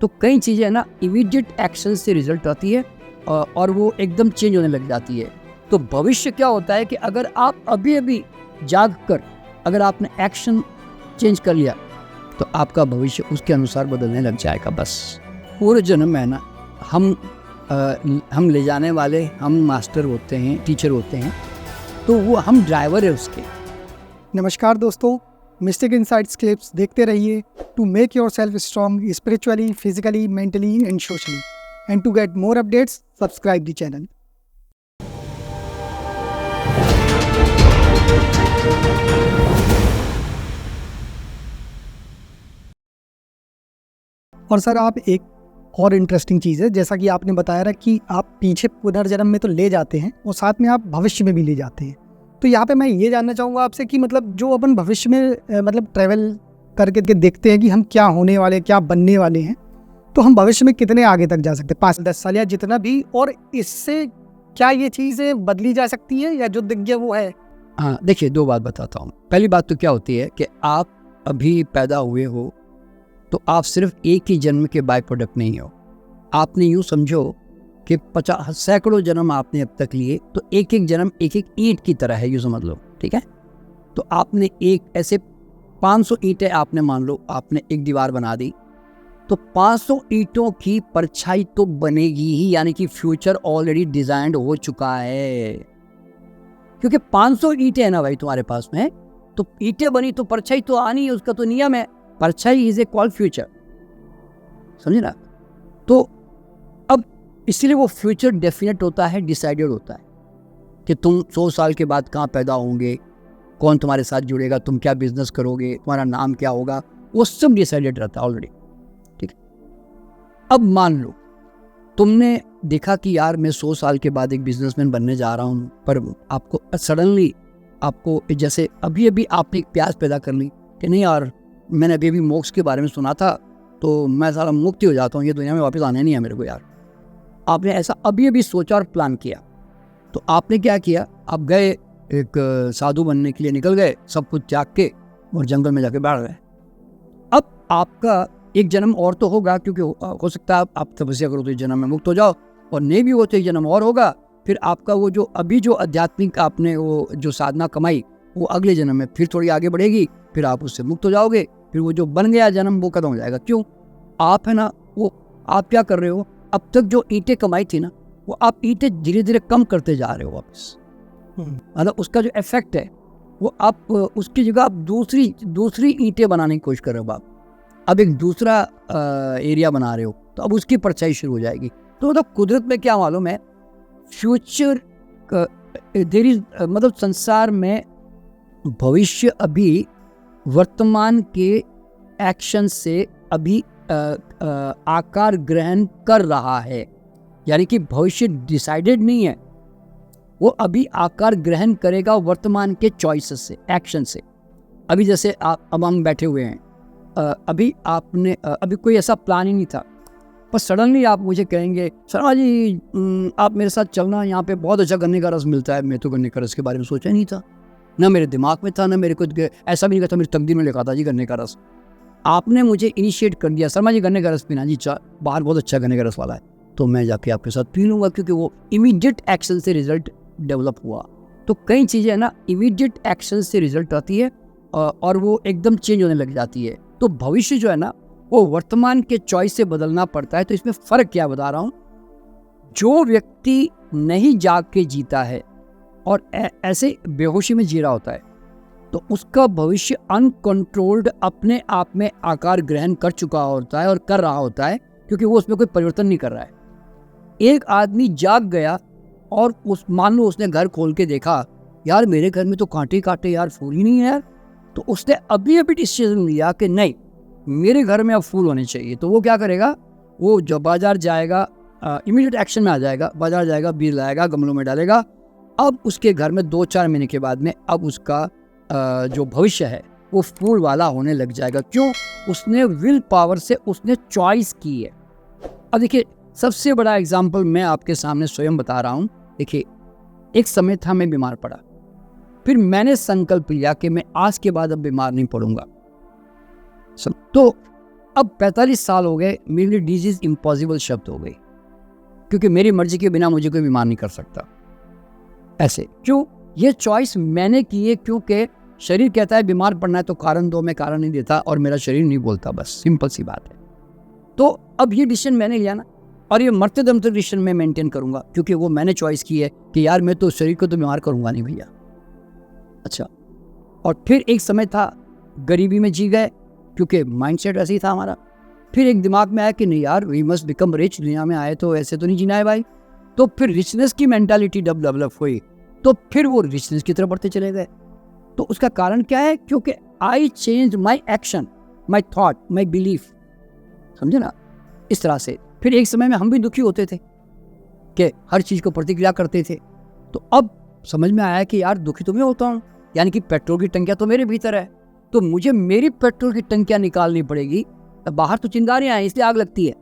तो कई चीज़ें ना इमीडिएट एक्शन से रिजल्ट आती है और वो एकदम चेंज होने लग जाती है। तो भविष्य क्या होता है कि अगर आप अभी अभी जाग कर अगर आपने एक्शन चेंज कर लिया तो आपका भविष्य उसके अनुसार बदलने लग जाएगा। बस पूरे जन्म में ना हम ले जाने वाले हम मास्टर होते हैं, टीचर होते हैं, तो वो हम ड्राइवर है उसके। नमस्कार दोस्तों, मिस्टिक इनसाइट्स क्लिप्स देखते रहिए to make yourself strong spiritually, physically, mentally and socially, and to get more updates subscribe the channel. और सर, आप एक और इंटरेस्टिंग चीज़ है, जैसा कि आपने बताया ना कि आप पीछे पुनर्जन्म में तो ले जाते हैं और साथ में आप भविष्य में भी ले जाते हैं। तो यहाँ पे मैं ये जानना चाहूँगा आपसे कि मतलब जो अपन भविष्य में मतलब ट्रैवल करके देखते हैं कि हम क्या होने वाले, क्या बनने वाले हैं, तो हम भविष्य में कितने आगे तक जा सकते हैं, 5-10 साल या जितना भी, और इससे क्या ये चीज़ें बदली जा सकती है या जो दिख गया वो है? हाँ, देखिए, दो बात बताता हूँ। पहली बात तो क्या होती है कि आप अभी पैदा हुए हो तो आप सिर्फ एक ही जन्म के बाय प्रोडक्ट नहीं हो। आपने यूँ समझो कि 50 सैकड़ों जन्म आपने अब तक लिए, तो एक एक जन्म एक एक ईंट की तरह है, यूँ समझ लो, ठीक है। तो आपने एक ऐसे 500 ईंटें आपने मान लो आपने एक दीवार बना दी, तो 500 ईंटों की परछाई तो बनेगी ही, यानी कि फ्यूचर ऑलरेडी डिजाइंड हो चुका है। क्योंकि 500 ईंटें है ना भाई तुम्हारे पास में, तो ईंटें बनी तो परछाई तो आनी है, उसका तो नियम है। परछाई इज ए कॉल्ड फ्यूचर, समझे ना। तो अब इसीलिए वो फ्यूचर डेफिनेट होता है, डिसाइडेड होता है कि तुम 100 साल के बाद कहाँ पैदा होंगे, कौन तुम्हारे साथ जुड़ेगा, तुम क्या बिजनेस करोगे, तुम्हारा नाम क्या होगा, वो सब डिसाइडेड रहता है ऑलरेडी, ठीक है। अब मान लो तुमने देखा कि यार मैं 100 साल के बाद एक बिजनेसमैन बनने जा रहा हूँ, पर आपको सडनली आपको जैसे अभी अभी आपने एक प्यास पैदा कर ली कि नहीं यार, मैंने अभी अभी मोक्ष के बारे में सुना था, तो मैं सारा मुक्ति हो जाता हूँ, ये दुनिया में वापस आने नहीं है मेरे को यार। आपने ऐसा अभी अभी सोचा और प्लान किया, तो आपने क्या किया, आप गए एक साधु बनने के लिए निकल गए, सब कुछ त्याग के, और जंगल में जाके बैठ गए। अब आपका एक जन्म और तो होगा, क्योंकि हो सकता है आप तपस्या करो तो एक जन्म में मुक्त हो जाओ, और नहीं भी हो तो एक जन्म और होगा। फिर आपका वो जो अभी जो आध्यात्मिक आपने वो जो साधना कमाई, वो अगले जन्म में फिर थोड़ी आगे बढ़ेगी, फिर आप उससे मुक्त हो जाओगे, फिर वो जो बन गया जन्म वो खत्म हो जाएगा। क्यों? आप है ना, वो आप क्या कर रहे हो, अब तक जो ईंटें कमाई थी ना, वो आप ईंटें धीरे धीरे कम करते जा रहे हो वापस। मतलब उसका जो इफेक्ट है वो आप उसकी जगह आप दूसरी ईंटें बनाने की कोशिश कर रहे हो। आप अब एक दूसरा एरिया बना रहे हो, तो अब उसकी परछाई शुरू हो जाएगी। तो मतलब कुदरत में क्या मालूम है, फ्यूचर देयर इज मतलब संसार में भविष्य अभी वर्तमान के एक्शन से अभी आकार ग्रहण कर रहा है, यानी कि भविष्य डिसाइडेड नहीं है, वो अभी आकार ग्रहण करेगा वर्तमान के चॉइसेस से, एक्शन से। अभी जैसे अब हम बैठे हुए हैं, अभी आपने अभी कोई ऐसा प्लान ही नहीं था, पर सडनली आप मुझे कहेंगे शर्मा जी आप मेरे साथ चलना, यहाँ पे बहुत अच्छा गन्ने का रस मिलता है। मैं तो गन्ने का रस के बारे में सोचा ही नहीं था, ना मेरे दिमाग में था, ना मेरे को ऐसा भी नहीं था, मेरी तकदीर में लिखा था जी गन्ने का रस। आपने मुझे इनिशिएट कर दिया, शर्मा जी गन्ने का रस पीना जी, बाहर बहुत अच्छा गन्ने का रस वाला है, तो मैं जाके आपके साथ पी लूँगा, क्योंकि वो इमीडिएट एक्शन से रिजल्ट डेवलप हुआ। तो कई चीज़ें ना इमीडिएट एक्शन से रिजल्ट आती है और वो एकदम चेंज होने लग जाती है। तो भविष्य जो है ना, वो वर्तमान के चॉइस से बदलना पड़ता है। तो इसमें फ़र्क क्या बता रहा हूँ, जो व्यक्ति नहीं जाग के जीता है और ऐसे बेहोशी में जी रहा होता है, तो उसका भविष्य अनकंट्रोल्ड अपने आप में आकार ग्रहण कर चुका होता है और कर रहा होता है, क्योंकि वो उसमें कोई परिवर्तन नहीं कर रहा है। एक आदमी जाग गया और मान लो उसने घर खोल के देखा, यार मेरे घर में तो कांटे कांटे यार, फूल ही नहीं है यार, तो उसने अभी अभी डिसीजन लिया कि नहीं, मेरे घर में अब फूल होने चाहिए। तो वो क्या करेगा, वो जब बाजार जाएगा, इमीडिएट एक्शन में आ जाएगा, बाजार जाएगा, बीज लाएगा, गमलों में डालेगा। अब उसके घर में 2-4 महीने के बाद में अब उसका जो भविष्य है वो फूल वाला होने लग जाएगा। क्यों? उसने विल पावर से उसने चॉइस की है। अब देखिए, सबसे बड़ा एग्जाम्पल मैं आपके सामने स्वयं बता रहा हूँ। देखिए, एक समय था मैं बीमार पड़ा, फिर मैंने संकल्प लिया कि मैं आज के बाद अब बीमार नहीं पड़ूंगा। तो अब 45 साल हो गए, मेरे लिए डिजीज इम्पॉसिबल शब्द हो गई, क्योंकि मेरी मर्जी के बिना मुझे कोई बीमार नहीं कर सकता। ऐसे क्यों? ये चॉइस मैंने की है, क्योंकि शरीर कहता है बीमार पड़ना है तो कारण दो, मैं कारण नहीं देता और मेरा शरीर नहीं बोलता, बस सिंपल सी बात है। तो अब ये डिसीजन मैंने लिया ना, और ये मरते दम तक डिसीजन मैं मेंटेन करूंगा, क्योंकि वो मैंने चॉइस की है कि यार मैं तो शरीर को तो बीमार करूंगा नहीं भैया। अच्छा, और फिर एक समय था गरीबी में जी गए, क्योंकि माइंडसेट ऐसे ही था हमारा। फिर एक दिमाग में आया कि नहीं यार, वी मस्ट बिकम रिच, दुनिया में आए तो ऐसे तो नहीं जीना है भाई। तो फिर रिचनेस की मेंटालिटी डेवलप हुई, तो फिर वो रिचनेस की तरफ बढ़ते चले गए। तो उसका कारण क्या है? क्योंकि I change my action, my thought, my belief, समझे ना, इस तरह से। फिर एक समय में हम भी दुखी होते थे कि हर चीज़ को प्रतिक्रिया करते थे, तो अब समझ में आया कि यार दुखी तो मैं होता हूँ, यानी कि पेट्रोल की टंकियाँ तो मेरे भीतर है, तो मुझे मेरी पेट्रोल की टंकियाँ निकालनी पड़ेगी। बाहर तो चिंगारियाँ हैं इसलिए आग लगती है,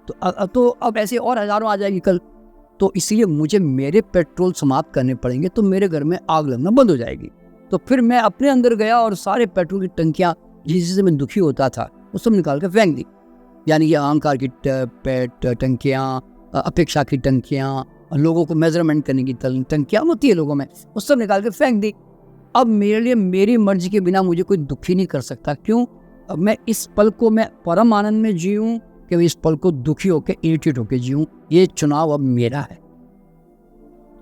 तो अब ऐसे और हज़ारों आ जाएगी कल, तो इसलिए मुझे मेरे पेट्रोल समाप्त करने पड़ेंगे, तो मेरे घर में आग लगना बंद हो जाएगी। तो फिर मैं अपने अंदर गया और सारे पेट्रोल की टंकियाँ जिससे मैं दुखी होता था वो सब निकाल कर फेंक दी, यानी ये अहंकार की टंकियाँ, अपेक्षा की टंकियाँ, लोगों को मेजरमेंट करने की टंकियाँ होती है लोगों में, वो सब निकाल के फेंक दी। अब मेरे लिए मेरी मर्जी के बिना मुझे कोई दुखी नहीं कर सकता। क्यों? अब मैं इस पल को मैं परम आनंद में जीऊँ कि मैं इस पल को दुखी होकर इरिटेट होकर जीऊँ, ये चुनाव अब मेरा है।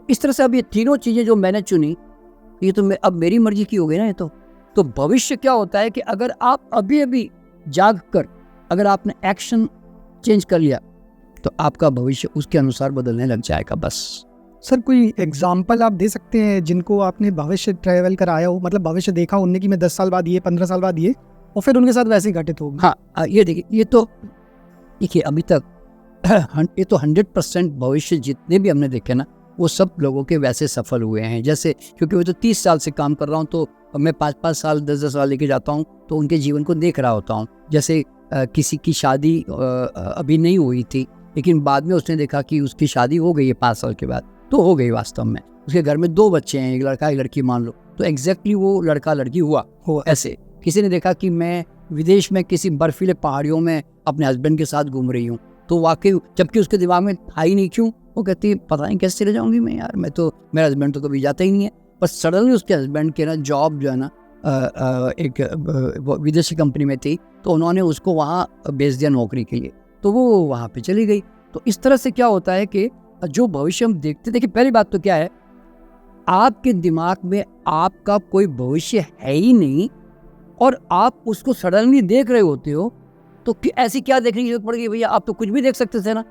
इस तरह से अब ये तीनों चीज़ें जो मैंने चुनी, ये तो अब मेरी मर्जी की हो गई ना ये तो भविष्य क्या होता है कि अगर आप अभी अभी जाग कर अगर आपने एक्शन चेंज कर लिया तो आपका भविष्य उसके अनुसार बदलने लग जाएगा। बस सर कोई एग्जाम्पल आप दे सकते हैं जिनको आपने भविष्य ट्रैवल कराया हो, मतलब भविष्य देखा उनने कि मैं 10 साल बाद ये, 15 साल बाद ये, और फिर उनके साथ वैसे ही घटित हो? हाँ, ये देखिए, ये तो देखिए अभी तक ये तो 100% भविष्य जितने भी हमने देखे ना वो सब लोगों के वैसे सफल हुए हैं। जैसे क्योंकि मैं तो 30 साल से काम कर रहा हूँ, तो मैं 5-5 साल 10-10 साल लेके जाता हूँ, तो उनके जीवन को देख रहा होता हूँ। जैसे किसी की शादी अभी नहीं हुई थी, लेकिन बाद में उसने देखा कि उसकी शादी हो गई है 5 साल के बाद, तो हो गई वास्तव में। उसके घर में 2 बच्चे हैं, एक लड़का एक लड़की मान लो, तो एग्जैक्टली वो लड़का लड़की हुआ हो ऐसे। किसी ने देखा कि मैं विदेश में किसी बर्फीले पहाड़ियों में अपने हस्बैंड के साथ घूम रही हूँ, तो वाकई जबकि उसके दिमाग में था ही नहीं। क्यों? वो कहती है पता नहीं कैसे चले जाऊँगी मैं यार, मेरा हस्बैंड तो कभी जाता ही नहीं है। पर सडनली उसके हस्बैंड के ना जॉब जो है ना एक विदेशी कंपनी में थी, तो उन्होंने उसको वहाँ भेज दिया नौकरी के लिए, तो वो वहाँ पे चली गई। तो इस तरह से क्या होता है कि जो भविष्य हम देखते थे कि पहली बात तो क्या है, आपके दिमाग में आपका कोई भविष्य है ही नहीं और आप उसको सडनली देख रहे होते हो, तो ऐसी क्या देखने की जरूरत पड़ गई भैया, आप तो कुछ भी देख सकते थे ना।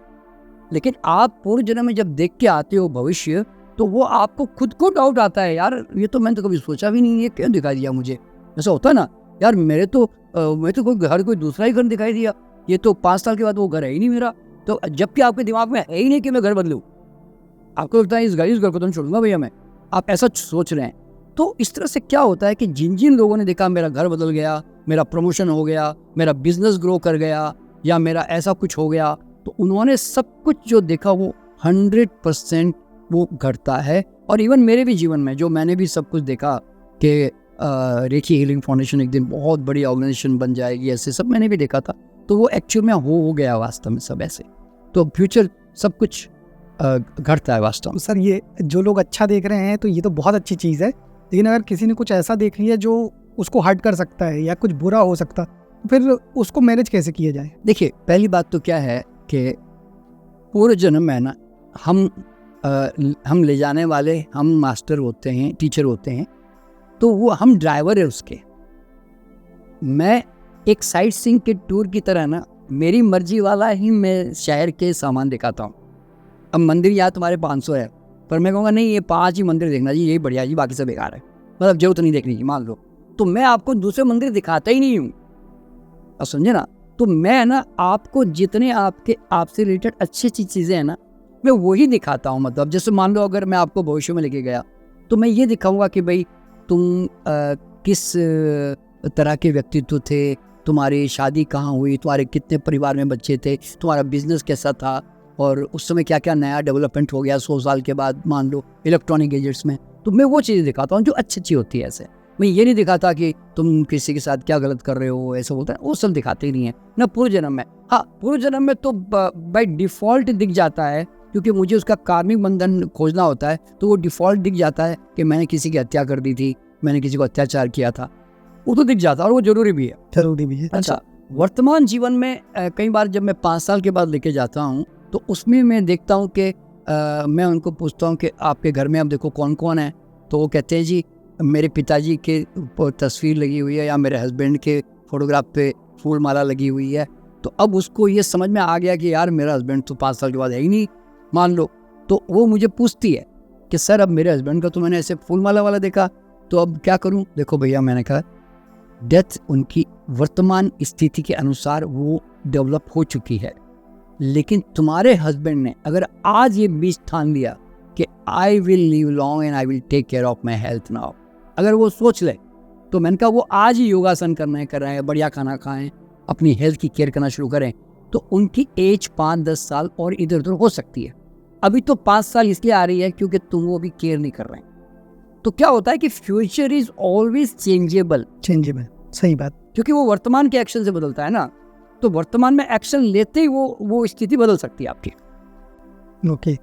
लेकिन आप पूर्व जन्म में जब देख के आते हो भविष्य, तो वो आपको खुद को डाउट आता है, यार ये तो मैंने तो कभी सोचा भी नहीं, ये क्यों दिखाई दिया मुझे। ऐसा होता है ना यार, मैं तो कोई दूसरा ही घर दिखाई दिया, ये तो 5 साल के बाद वो घर है ही नहीं मेरा। तो जबकि आपके दिमाग में है ही नहीं कि मैं घर बदलूं, आपको लगता है इस घर को तो नहीं छोड़ूंगा भैया मैं, आप ऐसा सोच रहे हैं। तो इस तरह से क्या होता है कि जिन जिन लोगों ने देखा मेरा घर बदल गया, मेरा प्रमोशन हो गया, मेरा बिजनेस ग्रो कर गया, या मेरा ऐसा कुछ हो गया, तो उन्होंने सब कुछ जो देखा वो 100% वो घटता है। और इवन मेरे भी जीवन में जो मैंने भी सब कुछ देखा कि रेखी हीलिंग फाउंडेशन एक दिन बहुत बड़ी ऑर्गेनाइजेशन बन जाएगी, ऐसे सब मैंने भी देखा था, तो वो एक्चुअल में हो गया वास्तव में सब ऐसे। तो फ्यूचर सब कुछ घटता है वास्तव में। सर ये जो लोग अच्छा देख रहे हैं तो ये तो बहुत अच्छी चीज़ है, लेकिन अगर किसी ने कुछ ऐसा देख लिया जो उसको हर्ट कर सकता है या कुछ बुरा हो सकता, फिर उसको मैनेज कैसे किया जाए? देखिए पहली बात तो क्या है कि पूरे जन्म में ना हम ले जाने वाले, हम मास्टर होते हैं, टीचर होते हैं, तो वो हम ड्राइवर है उसके। मैं एक साइट सीइंग के टूर की तरह ना, मेरी मर्जी वाला ही मैं शहर के सामान दिखाता हूँ। अब मंदिर यहाँ तुम्हारे 500 है, पर मैं कहूँगा नहीं ये 5 ही मंदिर देखना जी, यही बढ़िया जी, बाकी सब बेकार है, मतलब जरूरत नहीं देखने की मान लो, तो मैं आपको दूसरे मंदिर दिखाता ही नहीं हूँ। अब समझे ना, तो मैं ना आपको जितने आपसे रिलेटेड अच्छी अच्छी चीज़ें हैं ना, मैं वही दिखाता हूँ। मतलब जैसे मान लो अगर मैं आपको भविष्य में लेके गया, तो मैं ये दिखाऊंगा कि भाई तुम किस तरह के व्यक्तित्व थे, तुम्हारी शादी कहाँ हुई, तुम्हारे कितने परिवार में बच्चे थे, तुम्हारा बिजनेस कैसा था, और उस समय क्या क्या नया डेवलपमेंट हो गया 100 साल के बाद मान लो इलेक्ट्रॉनिक गैजेट्स में। तो मैं वो चीज़ें दिखाता हूँ जो अच्छी अच्छी होती है ऐसे। मैं ये नहीं दिखाता कि तुम किसी के साथ क्या गलत कर रहे हो, ऐसा बोलता है, वो सब दिखाते ही नहीं है ना पूर्व जन्म में। हाँ, पूर्व जन्म में तो बाय डिफ़ॉल्ट दिख जाता है, क्योंकि मुझे उसका कार्मिक बंधन खोजना होता है, तो वो डिफ़ॉल्ट दिख जाता है कि मैंने किसी की हत्या कर दी थी, मैंने किसी को अत्याचार किया था, वो तो दिख जाता है और वो ज़रूरी भी है। जरूरी भी है। अच्छा, वर्तमान जीवन में कई बार जब मैं 5 साल के बाद लेके जाता हूँ, तो उसमें मैं देखता हूँ कि मैं उनको पूछता हूँ कि आपके घर में अब देखो कौन कौन है, तो वो कहते हैं जी मेरे पिताजी के ऊपर तस्वीर लगी हुई है या मेरे हस्बैंड के फोटोग्राफ पे फूल माला लगी हुई है। तो अब उसको ये समझ में आ गया कि यार मेरा हस्बैंड तो 5 साल के बाद है ही नहीं, मान लो। तो वो मुझे पूछती है कि सर अब मेरे हस्बैंड का तो मैंने ऐसे फूल माला वाला देखा, तो अब क्या करूं? देखो भैया, मैंने कहा डेथ उनकी वर्तमान स्थिति के अनुसार वो डेवलप हो चुकी है, लेकिन तुम्हारे हस्बैंड ने अगर आज ये बीज ठान लिया कि I will live long and I will take care of my health now, अगर वो सोच ले, तो मैंने कहा वो आज ही योगासन कर रहे हैं, बढ़िया खाना खाएं, अपनी हेल्थ की केयर करना शुरू करें, तो उनकी एज 5-10 साल और इधर उधर हो सकती है। अभी तो 5 साल इसलिए आ रही है क्योंकि तुम वो भी केयर नहीं कर रहे हैं। तो क्या होता है कि फ्यूचर इज ऑलवेज चेंजेबल, सही बात। क्योंकि वो वर्तमान के एक्शन से बदलता है ना, तो वर्तमान में एक्शन लेते ही वो स्थिति बदल सकती है आपकी। ओके।